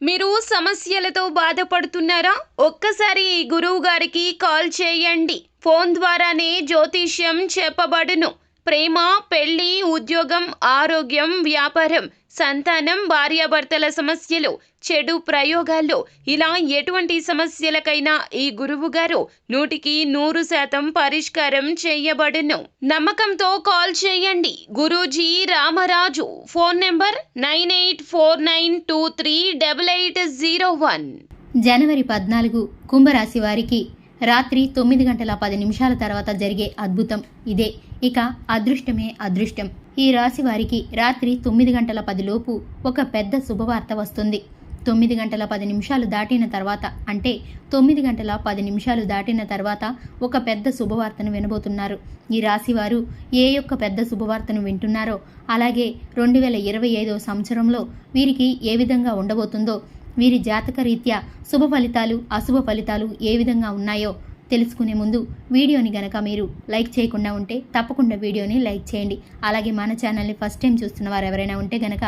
మీరు సమస్యలతో బాధపడుతున్నారా? ఒక్కసారి ఈ గురువు గారికి కాల్ చేయండి. ఫోన్ ద్వారానే జ్యోతిష్యం చెప్పబడును. ప్రేమ, పెళ్లి, ఉద్యోగం, ఆరోగ్యం, వ్యాపారం, సంతానం, భార్యాభర్తల సమస్యలు, చెడు ప్రయోగాలు, ఇలా ఎటువంటి సమస్యలకైనా ఈ గురువు గారు 100% పరిష్కారం చేయబడును. నమ్మకంతో కాల్ చేయండి. గురూజీ రామరాజు. Phone number 9849238801. జనవరి 14 కుంభరాశి వారికి రాత్రి 9 గంటల 10 నిమిషాల తర్వాత జరిగే అద్భుతం ఇదే. ఇక అదృష్టమే అదృష్టం. ఈ రాశి వారికి రాత్రి 9 గంటల 10 లోపు ఒక పెద్ద శుభవార్త వస్తుంది. 9 గంటల 10 నిమిషాలు దాటిన తర్వాత, అంటే 9 గంటల 10 నిమిషాలు దాటిన తర్వాత ఒక పెద్ద శుభవార్తను వినబోతున్నారు. ఈ రాశి వారు ఏ యొక్క పెద్ద శుభవార్తను వింటున్నారో, అలాగే 2025 సంవత్సరంలో వీరికి ఏ విధంగా ఉండబోతుందో, వీరి జాతక రీత్యా శుభ ఫలితాలు, అశుభ ఫలితాలు ఏ విధంగా ఉన్నాయో తెలుసుకునే ముందు వీడియోని గనక మీరు లైక్ చేయకుండా ఉంటే తప్పకుండా వీడియోని లైక్ చేయండి. అలాగే మన ఛానల్ని ఫస్ట్ టైం చూస్తున్న వారు ఎవరైనా ఉంటే గనక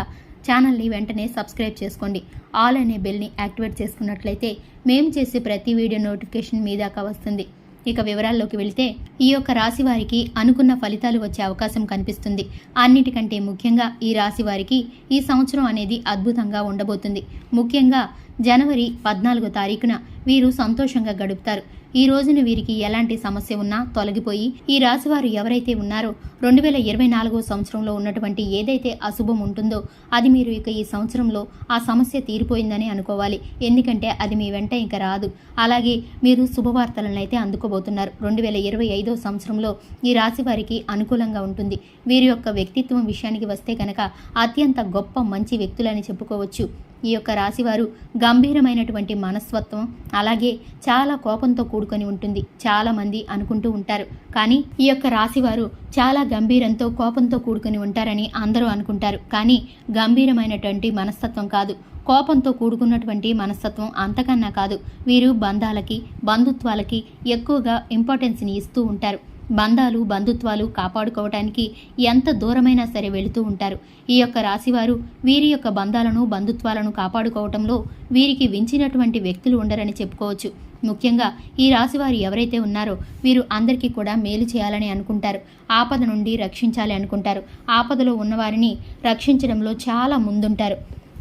ఛానల్ని వెంటనే సబ్స్క్రైబ్ చేసుకోండి. ఆల్ అనే బెల్ని యాక్టివేట్ చేసుకున్నట్లయితే మేము చేసే ప్రతి వీడియో నోటిఫికేషన్ మీ దాకా వస్తుంది. ఇక వివరాల్లోకి వెళితే, ఈ యొక్క రాశి వారికి అనుకున్న ఫలితాలు వచ్చే అవకాశం కనిపిస్తుంది. అన్నిటికంటే ముఖ్యంగా ఈ రాశి వారికి ఈ సంవత్సరం అనేది అద్భుతంగా ఉండబోతుంది. ముఖ్యంగా జనవరి 14 తారీఖున వీరు సంతోషంగా గడుపుతారు. ఈ రోజున వీరికి ఎలాంటి సమస్య ఉన్నా తొలగిపోయి, ఈ రాశివారు ఎవరైతే ఉన్నారో 2024 సంవత్సరంలో ఉన్నటువంటి ఏదైతే అశుభం ఉంటుందో అది మీరు ఇక ఈ సంవత్సరంలో ఆ సమస్య తీరిపోయిందని అనుకోవాలి. ఎందుకంటే అది మీ వెంట ఇంకా రాదు. అలాగే మీరు శుభవార్తలను అయితే అందుకోబోతున్నారు. 2025 సంవత్సరంలో ఈ రాశి వారికి అనుకూలంగా ఉంటుంది. వీరి యొక్క వ్యక్తిత్వం విషయానికి వస్తే కనుక అత్యంత గొప్ప మంచి వ్యక్తులని చెప్పుకోవచ్చు. ఈ యొక్క రాశివారు గంభీరమైనటువంటి మనస్తత్వం, అలాగే చాలా కోపంతో కూడుకొని ఉంటుంది. చాలా మంది అనుకుంటూ ఉంటారు, కానీ ఈ యొక్క రాశివారు చాలా గంభీరంతో కోపంతో కూడుకొని ఉంటారని అందరూ అనుకుంటారు. కానీ గంభీరమైనటువంటి మనస్తత్వం కాదు, కోపంతో కూడుకున్నటువంటి మనస్తత్వం అంతకన్నా కాదు. వీరు బంధాలకి, బంధుత్వాలకి ఎక్కువగా ఇంపార్టెన్స్ని ఇస్తూ ఉంటారు. బంధాలు, బంధుత్వాలు కాపాడుకోవటానికి ఎంత దూరమైనా సరే వెళుతూ ఉంటారు. ఈ యొక్క రాశివారు వీరి యొక్క బంధాలను, బంధుత్వాలను కాపాడుకోవటంలో వీరికి వించినటువంటి వ్యక్తులు ఉండరని చెప్పుకోవచ్చు. ముఖ్యంగా ఈ రాశివారు ఎవరైతే ఉన్నారో వీరు అందరికీ కూడా మేలు చేయాలని అనుకుంటారు. ఆపద నుండి రక్షించాలి అనుకుంటారు. ఆపదలో ఉన్నవారిని రక్షించడంలో చాలా ముందుంటారు.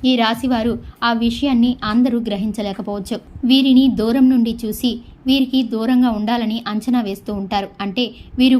ఈ రాశివారు ఆ విషయాన్ని అందరూ గ్రహించలేకపోవచ్చు. వీరిని దూరం నుండి చూసి వీరికి దూరంగా ఉండాలని అంచనా వేస్తూ ఉంటారు. అంటే వీరు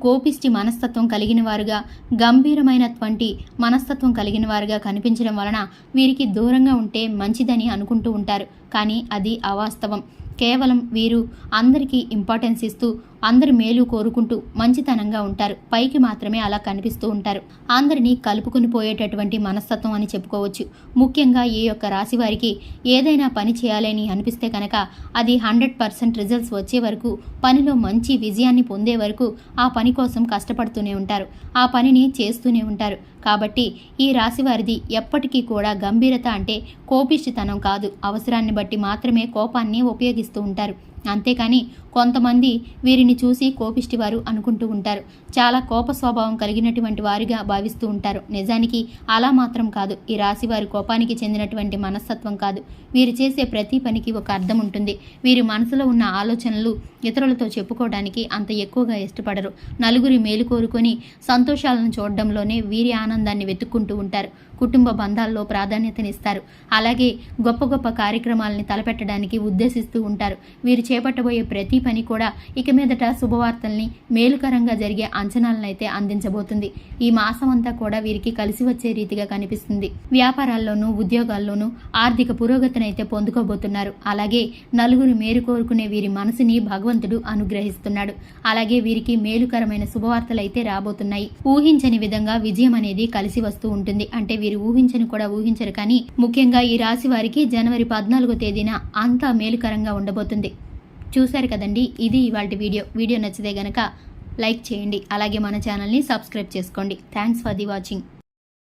కోపిష్టి మనస్తత్వం కలిగిన వారుగా, గంభీరమైనటువంటి మనస్తత్వం కలిగిన వారుగా కనిపించడం వలన వీరికి దూరంగా ఉంటే మంచిదని అనుకుంటూ ఉంటారు. కానీ అది అవాస్తవం. కేవలం వీరు అందరికీ ఇంపార్టెన్స్ ఇస్తూ, అందరి మేలు కోరుకుంటూ మంచితనంగా ఉంటారు. పైకి మాత్రమే అలా కనిపిస్తూ ఉంటారు. అందరినీ కలుపుకుని పోయేటటువంటి మనస్తత్వం అని చెప్పుకోవచ్చు. ముఖ్యంగా ఈ యొక్క రాశి వారికి ఏదైనా పని చేయాలని అనిపిస్తే కనుక అది 100% రిజల్ట్స్ వచ్చే వరకు, పనిలో మంచి విజయాన్ని పొందే వరకు ఆ పని కోసం కష్టపడుతూనే ఉంటారు. ఆ పనిని చేస్తూనే ఉంటారు. కాబట్టి ఈ రాశి వారిది ఎప్పటికీ కూడా గంభీరత అంటే కోపిష్టితనం కాదు. అవసరాన్ని బట్టి మాత్రమే కోపాన్ని ఉపయోగిస్తూ ఉంటారు. అంతేకాని కొంతమంది వీరిని చూసి కోపిష్టివారు అనుకుంటూ ఉంటారు. చాలా కోప స్వభావం కలిగినటువంటి వారిగా భావిస్తూ ఉంటారు. నిజానికి అలా మాత్రం కాదు. ఈ రాశి వారి కోపానికి చెందినటువంటి మనస్తత్వం కాదు. వీరు చేసే ప్రతి పనికి ఒక అర్థం ఉంటుంది. వీరి మనసులో ఉన్న ఆలోచనలు ఇతరులతో చెప్పుకోవడానికి అంత ఎక్కువగా ఇష్టపడరు. నలుగురి మేలు కోరుకొని సంతోషాలను చూడడంలోనే వీరి ఆనందాన్ని వెతుక్కుంటూ ఉంటారు. కుటుంబ బంధాల్లో ప్రాధాన్యతనిస్తారు. అలాగే గొప్ప గొప్ప కార్యక్రమాలని తలపెట్టడానికి ఉద్దేశిస్తూ ఉంటారు. వీరు చేపట్టబోయే ప్రతి పని కూడా ఇక మీదట శుభవార్తల్ని, మేలుకరంగా జరిగే అంచనాలను అయితే అందించబోతుంది. ఈ మాసం అంతా కూడా వీరికి కలిసి వచ్చే రీతిగా కనిపిస్తుంది. వ్యాపారాల్లోనూ, ఉద్యోగాల్లోనూ ఆర్థిక పురోగతిని అయితే పొందుకోబోతున్నారు. అలాగే నలుగురు మేలు కోరుకునే వీరి మనసుని భగవంతుడు అనుగ్రహిస్తున్నాడు. అలాగే వీరికి మేలుకరమైన శుభవార్తలు అయితే రాబోతున్నాయి. ఊహించని విధంగా విజయం అనేది కలిసి వస్తూ ఉంటుంది. అంటే వీరు ఊహించరు. కానీ ముఖ్యంగా ఈ రాశి వారికి జనవరి 14 తేదీన అంతా మేలుకరంగా ఉండబోతుంది. చూశారు కదండి, ఇది ఇవాల్టి వీడియో నచ్చితే గనక లైక్ చేయండి. అలాగే మన ఛానల్ని సబ్స్క్రైబ్ చేసుకోండి. Thanks for the watching.